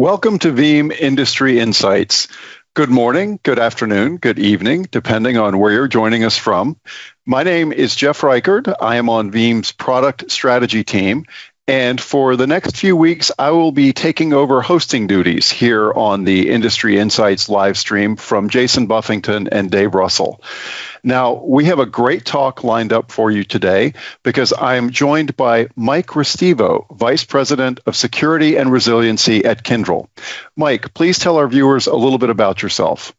Welcome to Veeam Industry Insights. Good morning, good afternoon, good evening, depending on where you're joining us from. My name is Jeff Reichard. I am on Veeam's product strategy team. And for the next few weeks, I will be taking over hosting duties here on the Industry Insights live stream from Jason Buffington and Dave Russell. Now, we have a great talk lined up for you today because I'm joined by Mike Restivo, Vice President of Security and Resiliency at Kyndryl. Mike, please tell our viewers a little bit about yourself.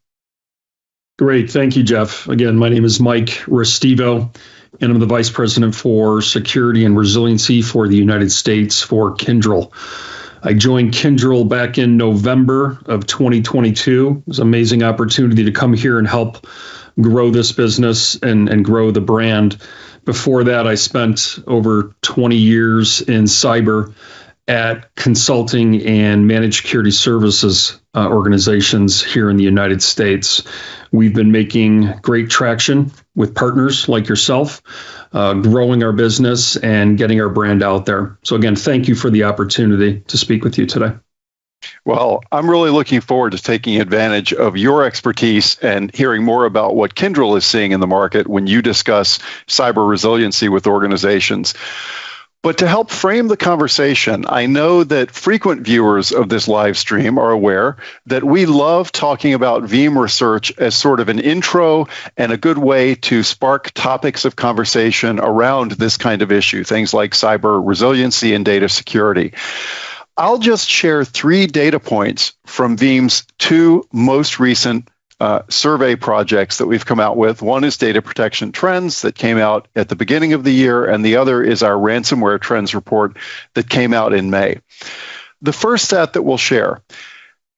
Great. Thank you, Jeff. Again, my name is Mike Restivo, and I'm the Vice President for Security and Resiliency for the United States for Kyndryl. I joined Kyndryl back in November of 2022. It was an amazing opportunity to come here and help grow this business and grow the brand. Before that, I spent over 20 years in cyber at consulting and managed security services organizations here in the United States. We've been making great traction with partners like yourself, growing our business and getting our brand out there. So again, thank you for the opportunity to speak with you today. Well, I'm really looking forward to taking advantage of your expertise and hearing more about what Kyndryl is seeing in the market when you discuss cyber resiliency with organizations. But to help frame the conversation, I know that frequent viewers of this live stream are aware that we love talking about Veeam research as sort of an intro and a good way to spark topics of conversation around this kind of issue, things like cyber resiliency and data security. I'll just share 3 data points from Veeam's 2 most recent survey projects that we've come out with. One is data protection trends that came out at the beginning of the year, and the other is our ransomware trends report that came out in May. The first stat that we'll share,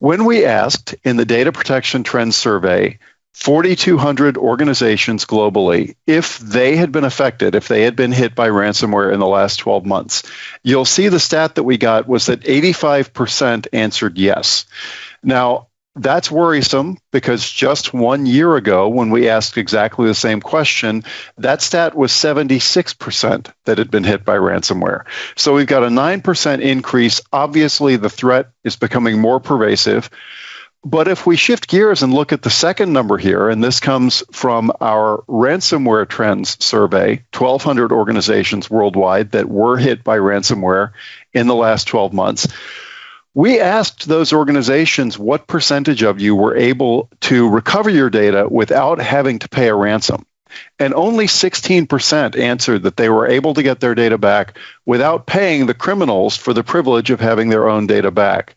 when we asked in the data protection trends survey, 4,200 organizations globally, if they had been affected, if they had been hit by ransomware in the last 12 months, you'll see the stat that we got was that 85% answered yes. Now, that's worrisome because just 1 year ago, when we asked exactly the same question, that stat was 76% that had been hit by ransomware. So we've got a 9% increase. Obviously, the threat is becoming more pervasive. But if we shift gears and look at the second number here, and this comes from our ransomware trends survey, 1,200 organizations worldwide that were hit by ransomware in the last 12 months, we asked those organizations what percentage of you were able to recover your data without having to pay a ransom. And only 16% answered that they were able to get their data back without paying the criminals for the privilege of having their own data back.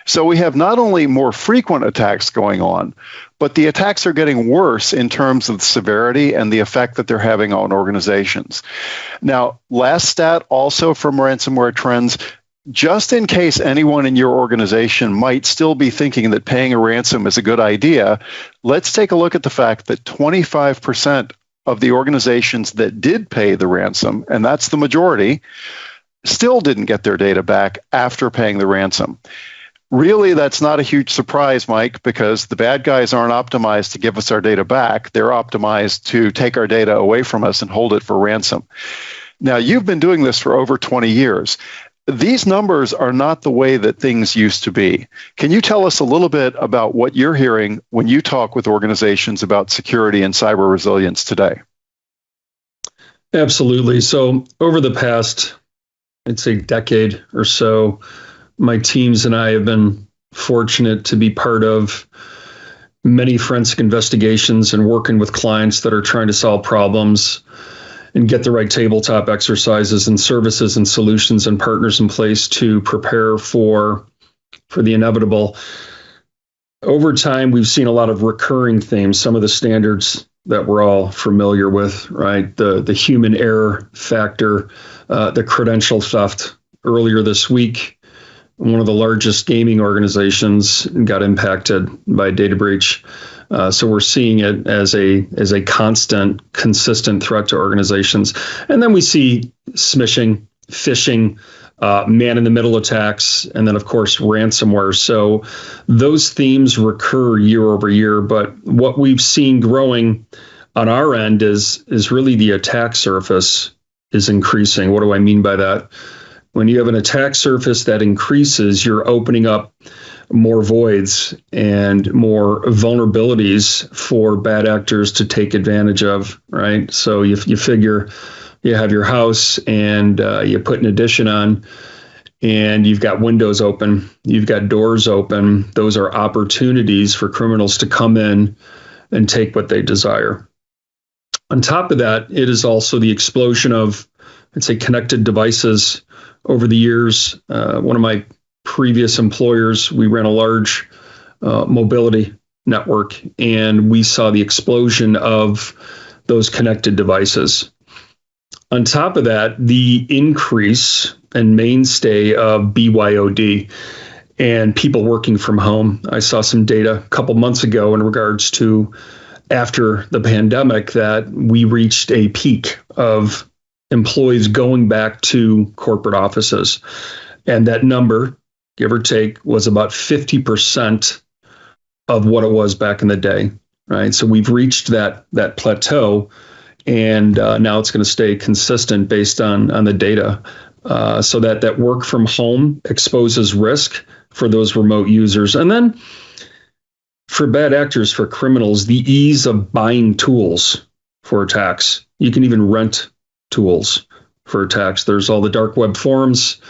So we have not only more frequent attacks going on, but the attacks are getting worse in terms of the severity and the effect that they're having on organizations. Now, last stat also from ransomware trends, just in case anyone in your organization might still be thinking that paying a ransom is a good idea, let's take a look at the fact that 25% of the organizations that did pay the ransom, and that's the majority, still didn't get their data back after paying the ransom. Really, that's not a huge surprise, Mike, because the bad guys aren't optimized to give us our data back. They're optimized to take our data away from us and hold it for ransom. Now, you've been doing this for over 20 years. These numbers are not the way that things used to be. Can you tell us a little bit about what you're hearing when you talk with organizations about security and cyber resilience today? Absolutely. So over the past, I'd say, decade or so, my teams and I have been fortunate to be part of many forensic investigations and working with clients that are trying to solve problems and get the right tabletop exercises and services and solutions and partners in place to prepare for the inevitable. Over time, we've seen a lot of recurring themes, some of the standards that we're all familiar with, right? The human error factor, the credential theft. Earlier this week, one of the largest gaming organizations got impacted by a data breach. So we're seeing it as a constant, consistent threat to organizations. And then we see smishing, phishing, man-in-the-middle attacks, and then, of course, ransomware. So those themes recur year over year. But what we've seen growing on our end is really the attack surface is increasing. What do I mean by that? When you have an attack surface that increases, you're opening up more voids and more vulnerabilities for bad actors to take advantage of, right? So you figure you have your house and you put an addition on, and you've got windows open, you've got doors open. Those are opportunities for criminals to come in and take what they desire. On top of that, it is also the explosion of, I'd say, connected devices over the years. One of my previous employers, we ran a large mobility network, and we saw the explosion of those connected devices. On top of that, the increase and mainstay of BYOD and people working from home. I saw some data a couple months ago in regards to after the pandemic that we reached a peak of employees going back to corporate offices. And that number, give or take, was about 50% of what it was back in the day, right? So we've reached that plateau, and now it's going to stay consistent based on the data. So that work from home exposes risk for those remote users. And then for bad actors, for criminals, the ease of buying tools for attacks. You can even rent tools for attacks. There's all the dark web forums.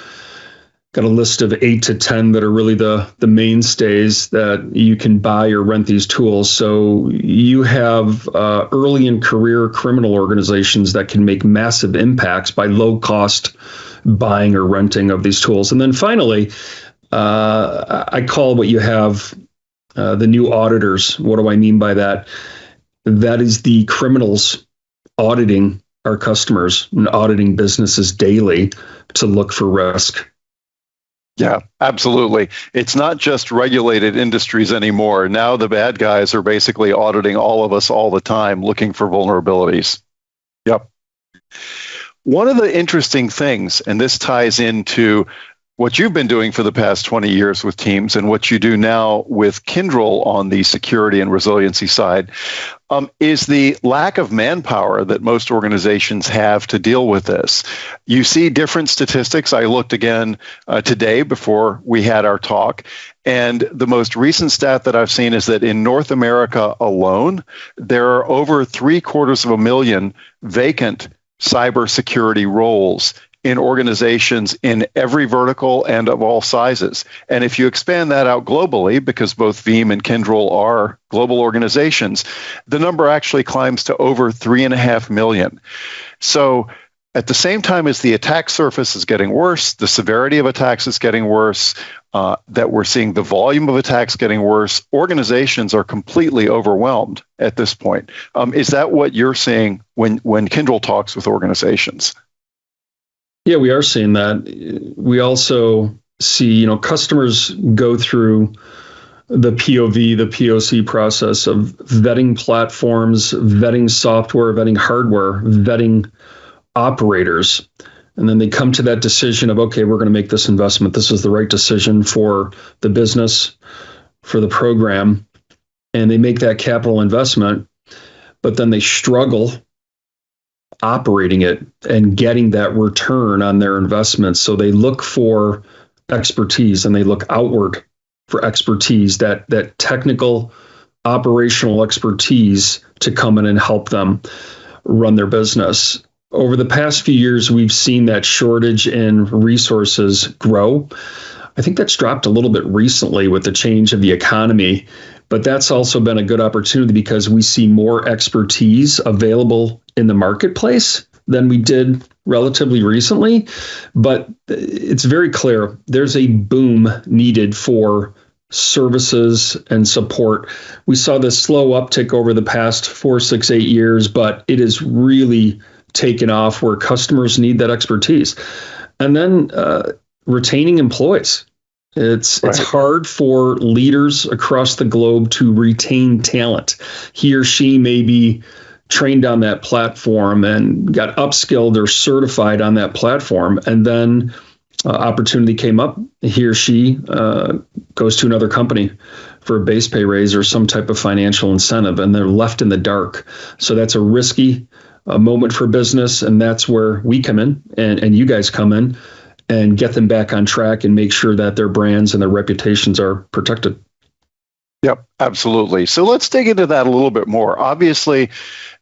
Got a list of 8 to 10 that are really the mainstays that you can buy or rent these tools. So you have early in career criminal organizations that can make massive impacts by low cost buying or renting of these tools. And then finally, I call what you have the new auditors. What do I mean by that? That is the criminals auditing our customers and auditing businesses daily to look for risk. Yeah, absolutely. It's not just regulated industries anymore. Now the bad guys are basically auditing all of us all the time, looking for vulnerabilities. Yep. One of the interesting things, and this ties into what you've been doing for the past 20 years with teams and what you do now with Kyndryl on the security and resiliency side, is the lack of manpower that most organizations have to deal with this. You see different statistics. I looked again today before we had our talk, and the most recent stat that I've seen is that in North America alone, there are over 750,000 vacant cybersecurity roles in organizations in every vertical and of all sizes. And if you expand that out globally, because both Veeam and Kyndryl are global organizations, the number actually climbs to over 3.5 million. So at the same time as the attack surface is getting worse, the severity of attacks is getting worse, that we're seeing the volume of attacks getting worse, organizations are completely overwhelmed at this point. Is that what you're seeing when Kyndryl talks with organizations? Yeah, we are seeing that. We also see, customers go through the POV, the POC process of vetting platforms, vetting software, vetting hardware, vetting operators. And then they come to that decision of, okay, we're going to make this investment. This is the right decision for the business, for the program. And they make that capital investment, but then they struggle operating it and getting that return on their investments. So they look for expertise and they look outward for expertise, that technical operational expertise to come in and help them run their business. Over the past few years, we've seen that shortage in resources grow. I think that's dropped a little bit recently with the change of the economy, but that's also been a good opportunity because we see more expertise available in the marketplace than we did relatively recently. But it's very clear there's a boom needed for services and support. We saw this slow uptick over the past 4, 6, 8 years, but it is really taken off where customers need that expertise. And then retaining employees. It's hard for leaders across the globe to retain talent. He or she may be trained on that platform and got upskilled or certified on that platform, and then opportunity came up. He or she goes to another company for a base pay raise or some type of financial incentive, and they're left in the dark. So that's a risky moment for business, and that's where we come in and you guys come in and get them back on track and make sure that their brands and their reputations are protected. Yep, absolutely. So let's dig into that a little bit more. Obviously,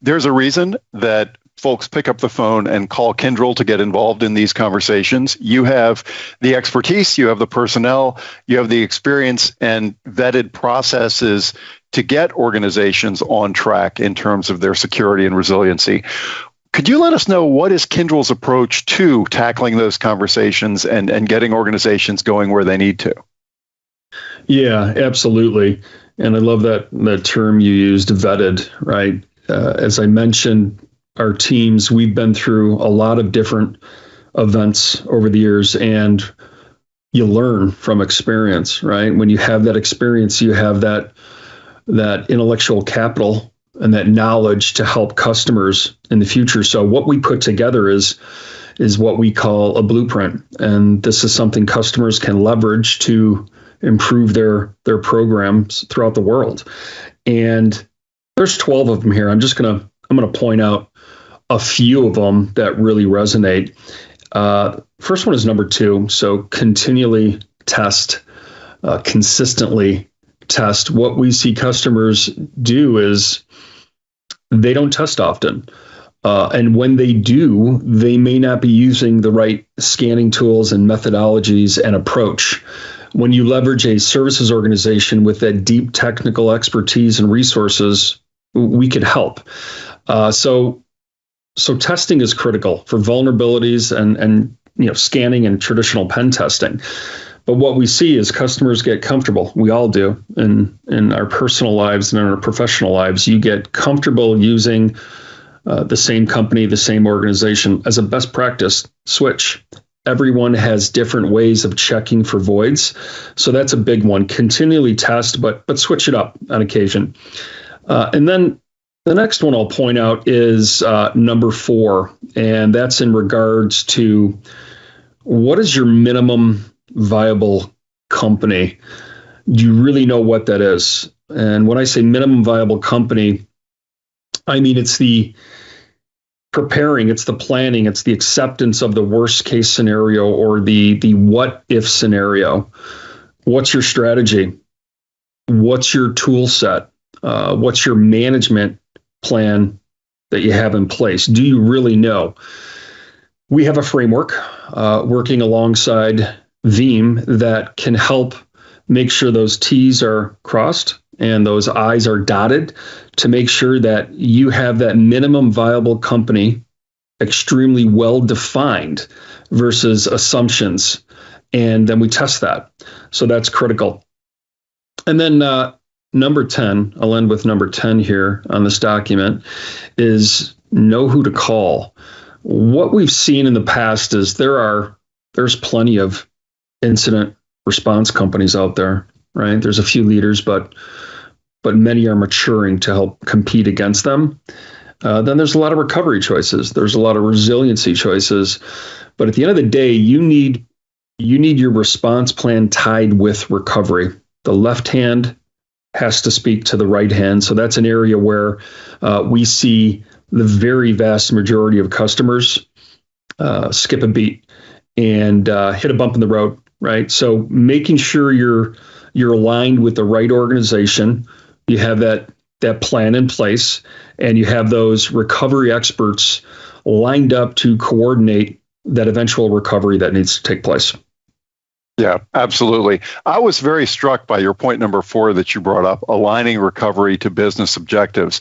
there's a reason that folks pick up the phone and call Kyndryl to get involved in these conversations. You have the expertise, you have the personnel, you have the experience and vetted processes to get organizations on track in terms of their security and resiliency. Could you let us know what is Kyndryl's approach to tackling those conversations and getting organizations going where they need to? Yeah, absolutely. And I love that term you used, vetted, right? As I mentioned, our teams, we've been through a lot of different events over the years, and you learn from experience, right? When you have that experience, you have that intellectual capital and that knowledge to help customers in the future. So what we put together is what we call a blueprint. And this is something customers can leverage to improve their programs throughout the world. And there's 12 of them here. I'm going to point out a few of them that really resonate. First one is number 2. So continually test, consistently test. What we see customers do is they don't test often. And when they do, they may not be using the right scanning tools and methodologies and approach. When you leverage a services organization with that deep technical expertise and resources, we could help. So testing is critical for vulnerabilities and scanning and traditional pen testing. But what we see is customers get comfortable. We all do in our personal lives and in our professional lives. You get comfortable using the same company, the same organization. As a best practice, switch. Everyone has different ways of checking for voids. So that's a big one. Continually test, but switch it up on occasion. And then the next one I'll point out is number 4, and that's in regards to what is your minimum viable company? Do you really know what that is? And when I say minimum viable company, I mean it's the preparing, it's the planning, it's the acceptance of the worst case scenario or the what if scenario. What's your strategy? What's your tool set? What's your management plan that you have in place? Do you really know? We have a framework working alongside Veeam that can help make sure those T's are crossed and those I's are dotted to make sure that you have that minimum viable company extremely well defined versus assumptions. And then we test that. So that's critical. And then number 10, I'll end with number 10 here on this document, is know who to call. What we've seen in the past is there's plenty of incident response companies out there, right? There's a few leaders, but many are maturing to help compete against them. Then there's a lot of recovery choices. There's a lot of resiliency choices. But at the end of the day, you need your response plan tied with recovery. The left hand has to speak to the right hand. So that's an area where we see the very vast majority of customers skip a beat and hit a bump in the road, right? So making sure you're aligned with the right organization, you have that plan in place, and you have those recovery experts lined up to coordinate that eventual recovery that needs to take place. Yeah, absolutely. I was very struck by your point number 4 that you brought up, aligning recovery to business objectives.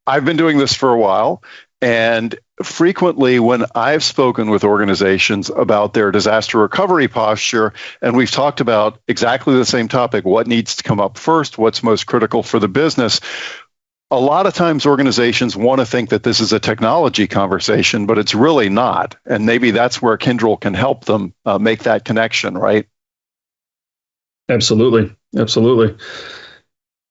I've been doing this for a while, and frequently when I've spoken with organizations about their disaster recovery posture, and we've talked about exactly the same topic, what needs to come up first, what's most critical for the business, a lot of times organizations want to think that this is a technology conversation, but it's really not. And maybe that's where Kyndryl can help them make that connection, right? Absolutely.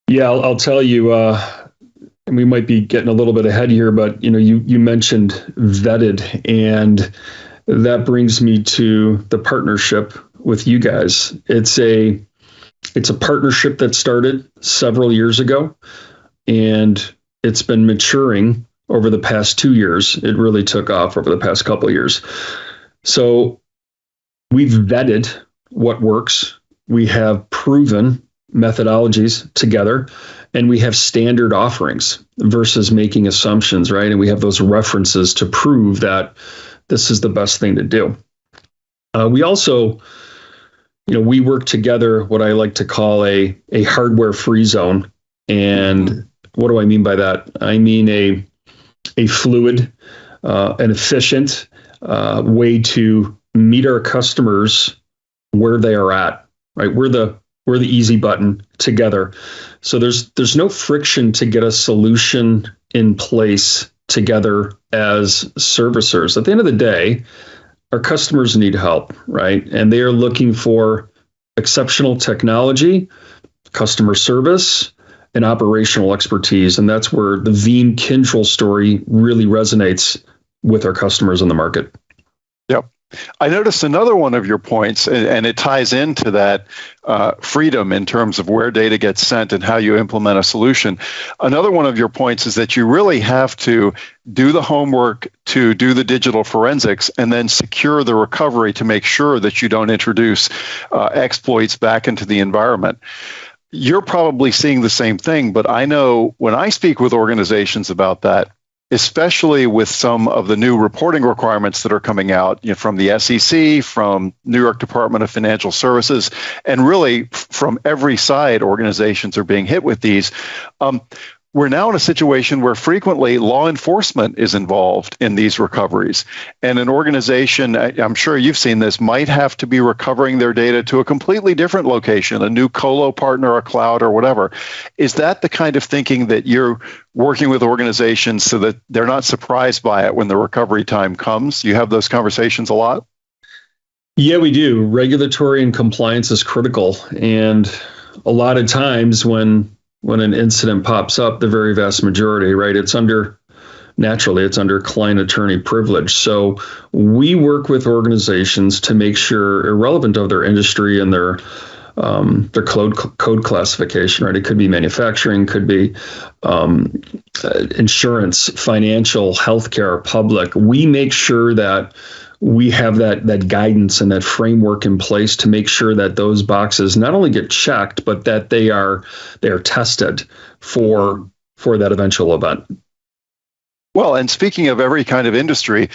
Yeah, I'll tell you, and we might be getting a little bit ahead here, but you mentioned vetted, and that brings me to the partnership with you guys. It's a partnership that started several years ago, and it's been maturing over the past 2 years. It really took off over the past couple of years. So we've vetted what works. We have proven methodologies together, and we have standard offerings versus making assumptions, right? And we have those references to prove that this is the best thing to do. We also, we work together what I like to call a hardware-free zone. And what do I mean by that? I mean a fluid, an efficient way to meet our customers where they are at, right? We're the easy button together. So there's no friction to get a solution in place together as servicers. At the end of the day, our customers need help, right? And they are looking for exceptional technology, customer service, and operational expertise. And that's where the Veeam Kyndryl story really resonates with our customers in the market. Yep. I noticed another one of your points, and it ties into that freedom in terms of where data gets sent and how you implement a solution. Another one of your points is that you really have to do the homework to do the digital forensics and then secure the recovery to make sure that you don't introduce exploits back into the environment. You're probably seeing the same thing, but I know when I speak with organizations about that, especially with some of the new reporting requirements that are coming out from the SEC, from New York Department of Financial Services, and really from every side, organizations are being hit with these. We're now in a situation where frequently law enforcement is involved in these recoveries. And an organization, I'm sure you've seen this, might have to be recovering their data to a completely different location, a new colo partner, a cloud, or whatever. Is that the kind of thinking that you're working with organizations so that they're not surprised by it when the recovery time comes? You have those conversations a lot? Yeah, we do. Regulatory and compliance is critical. And a lot of times when an incident pops up, the very vast majority, right, it's under client attorney privilege. So we work with organizations to make sure, irrelevant of their industry and their code classification, right? It could be manufacturing, could be insurance, financial, healthcare, public. We make sure that we have that guidance and that framework in place to make sure that those boxes not only get checked, but that they are tested for that eventual event. Well, and speaking of every kind of industry,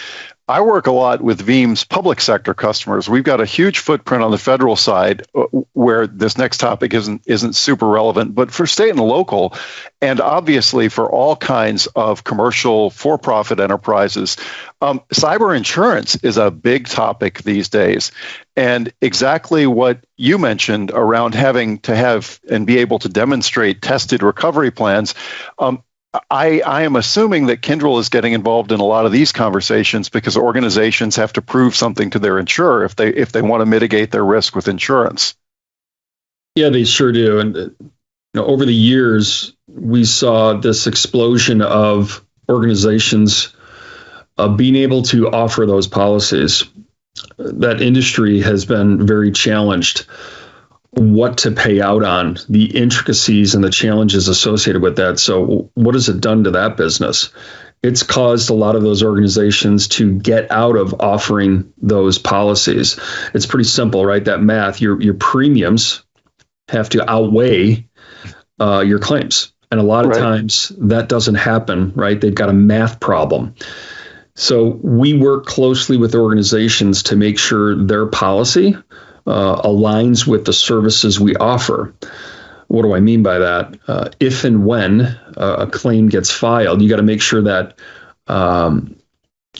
I work a lot with Veeam's public sector customers. We've got a huge footprint on the federal side where this next topic isn't super relevant, but for state and local, and obviously for all kinds of commercial for-profit enterprises, cyber insurance is a big topic these days. And exactly what you mentioned around having to have and be able to demonstrate tested recovery plans, I am assuming that Kyndryl is getting involved in a lot of these conversations because organizations have to prove something to their insurer if they want to mitigate their risk with insurance. Yeah, they sure do. And over the years, we saw this explosion of organizations being able to offer those policies. That industry has been very challenged. What to pay out on, the intricacies and the challenges associated with that. So what has it done to that business? It's caused a lot of those organizations to get out of offering those policies. It's pretty simple, right? That math, your premiums have to outweigh your claims. And a lot of times that doesn't happen, right? They've got a math problem. So we work closely with organizations to make sure their policy aligns with the services we offer. What do I mean by that? If and when a claim gets filed, you got to make sure that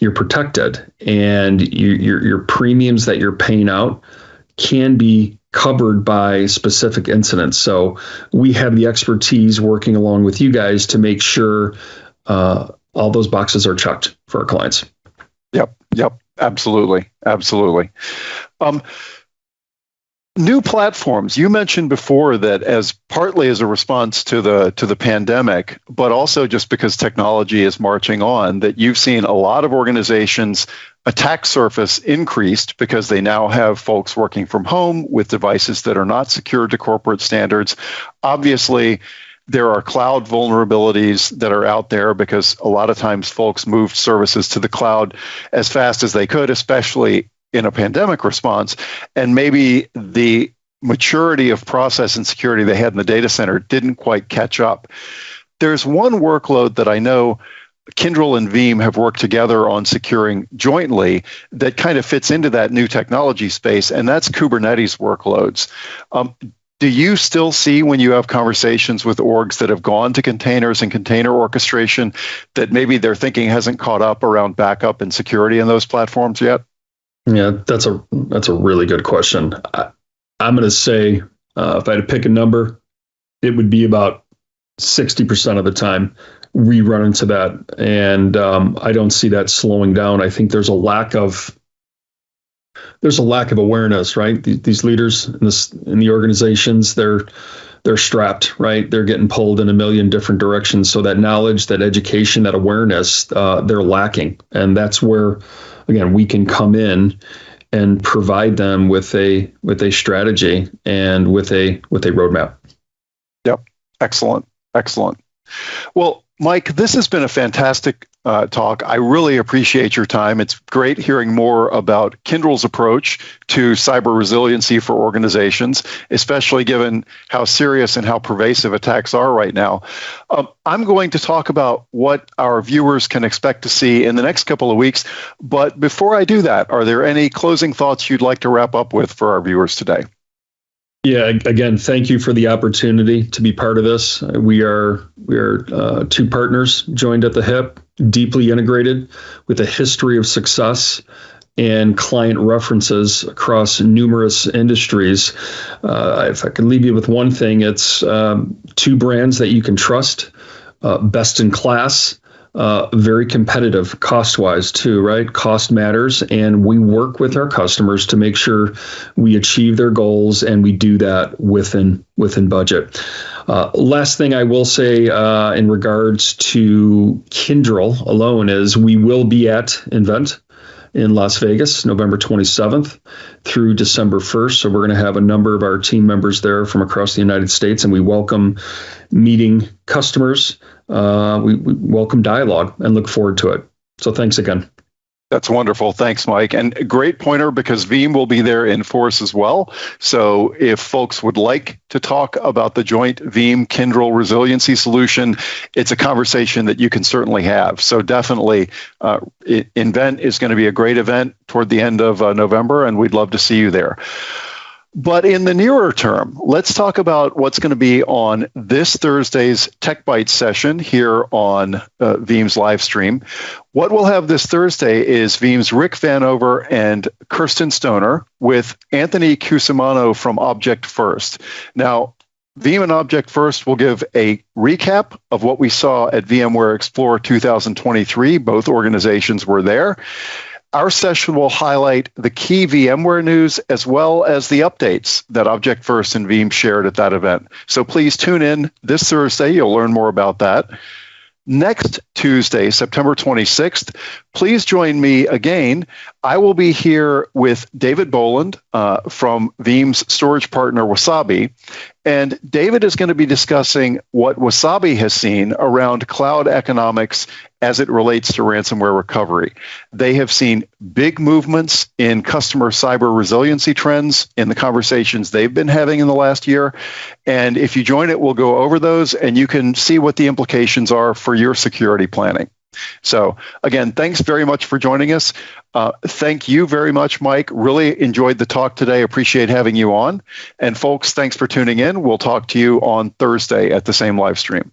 you're protected and your premiums that you're paying out can be covered by specific incidents. So we have the expertise working along with you guys to make sure all those boxes are checked for our clients. Yep, absolutely. New platforms. You mentioned before that as partly as a response to the pandemic, but also just because technology is marching on, that you've seen a lot of organizations' attack surface increased because they now have folks working from home with devices that are not secured to corporate standards. Obviously, there are cloud vulnerabilities that are out there because a lot of times folks moved services to the cloud as fast as they could, especially in a pandemic response, and maybe the maturity of process and security they had in the data center didn't quite catch up. There's one workload that I know Kyndryl and Veeam have worked together on securing jointly that kind of fits into that new technology space, and that's Kubernetes workloads. Do you still see, when you have conversations with orgs that have gone to containers and container orchestration, that maybe their thinking hasn't caught up around backup and security in those platforms yet? Yeah, that's a really good question. I'm going to say, if I had to pick a number, it would be about 60% of the time we run into that. And I don't see that slowing down. I think there's a lack of awareness, right? These leaders in the organizations, they're strapped, right? They're getting pulled in a million different directions. So that knowledge, that education, that awareness, they're lacking. And that's where, again, we can come in and provide them with a strategy and with a roadmap. Yep. Excellent. Well, Mike, this has been a fantastic talk. I really appreciate your time. It's great hearing more about Kyndryl's approach to cyber resiliency for organizations, especially given how serious and how pervasive attacks are right now. I'm going to talk about what our viewers can expect to see in the next couple of weeks. But before I do that, are there any closing thoughts you'd like to wrap up with for our viewers today? Yeah, again, thank you for the opportunity to be part of this. We are two partners joined at the hip, deeply integrated with a history of success and client references across numerous industries. If I can leave you with one thing, it's two brands that you can trust, best in class, very competitive cost-wise too, right? Cost matters, and we work with our customers to make sure we achieve their goals, and we do that within budget. Last thing I will say in regards to Kyndryl alone is we will be at Invent in Las Vegas, November 27th through December 1st. So we're going to have a number of our team members there from across the United States, and we welcome meeting customers. We welcome dialogue and look forward to it. So thanks again. That's wonderful. Thanks, Mike. And a great pointer, because Veeam will be there in force as well. So if folks would like to talk about the joint Veeam Kyndryl resiliency solution, it's a conversation that you can certainly have. So definitely, Invent is going to be a great event toward the end of November, and we'd love to see you there. But in the nearer term, let's talk about what's going to be on this Thursday's Tech Bytes session here on Veeam's live stream. What we'll have this Thursday is Veeam's Rick Vanover and Kirsten Stoner with Anthony Cusimano from Object First. Now, Veeam and Object First will give a recap of what we saw at VMware Explore 2023. Both organizations were there. Our session will highlight the key VMware news as well as the updates that Object First and Veeam shared at that event. So please tune in this Thursday. You'll learn more about that. Next Tuesday, September 26th, please join me again. I will be here with David Boland from Veeam's storage partner, Wasabi. And David is going to be discussing what Wasabi has seen around cloud economics as it relates to ransomware recovery. They have seen big movements in customer cyber resiliency trends in the conversations they've been having in the last year. And if you join it, we'll go over those and you can see what the implications are for your security planning. So again, thanks very much for joining us. Thank you very much, Mike. Really enjoyed the talk today. Appreciate having you on. And folks, thanks for tuning in. We'll talk to you on Thursday at the same live stream.